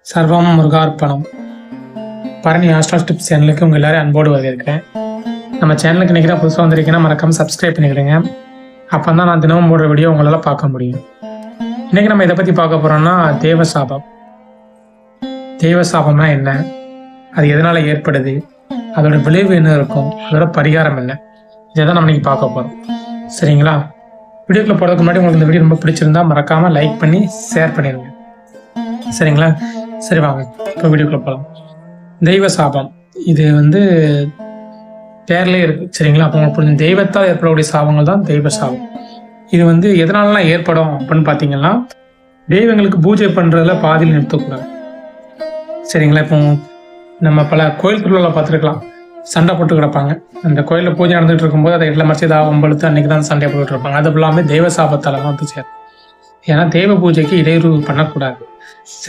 சர்வம் முருகார்ப்பணம். பரணி ஆஸ்ட்ரா டிப்ஸ் சேனலுக்கு உங்கள் எல்லாரும் அன்போடு வரவேற்கிறேன். நம்ம சேனலுக்கு இன்றைக்கி தான் புதுசாக வந்திருக்கீங்கன்னா மறக்காமல் சப்ஸ்கிரைப் பண்ணிக்கிறேங்க. அப்போ தான் நான் தினமும் போடுற வீடியோ உங்களால் பார்க்க முடியும். இன்றைக்கி நம்ம இதை பற்றி பார்க்க போகிறோம்னா தேவசாபம். தேவசாபம்னா என்ன, அது எதனால் ஏற்படுது, அதோட விளைவு என்ன இருக்கும், அதோட பரிகாரம் என்ன, இதை தான் நம்ம இன்றைக்கி பார்க்க போகிறோம். சரிங்களா? வீடியோக்குள்ளே போகிறதுக்கு முன்னாடி உங்களுக்கு இந்த வீடியோ ரொம்ப பிடிச்சிருந்தா மறக்காமல் லைக் பண்ணி ஷேர் பண்ணிடுங்க. சரிங்களா? சரி வாங்க இப்போ வீடியோக்குள்ளே போகலாம். தெய்வ சாபம் இது பேர்லேயே இருக்குது. சரிங்களா? அப்போ உங்களுக்கு புரிஞ்சு தெய்வத்தால் ஏற்படக்கூடிய சாபங்கள் தான் தெய்வ சாபம். இது எதனாலலாம் ஏற்படும் அப்படின்னு பார்த்தீங்கன்னா, தெய்வங்களுக்கு பூஜை பண்ணுறதுல பாதியில் நிறுத்தக்கூடாது. சரிங்களா? இப்போ நம்ம பல கோயில் திருவிழாவில் பார்த்துருக்கலாம், சண்டை போட்டு கிடப்பாங்க. அந்த கோயிலில் பூஜை நடந்துகிட்டு இருக்கும்போது அதை இடத்துல மறைச்சி ஏதாவது ஒம்பழுத்து அன்றைக்கி தான் சண்டை போட்டுட்டு இருப்பாங்க. அது எல்லாமே தெய்வ சாபத்தால் தான் சேரும். ஏன்னா தெய்வ பூஜைக்கு இடையூறு பண்ணக்கூடாது. சரி,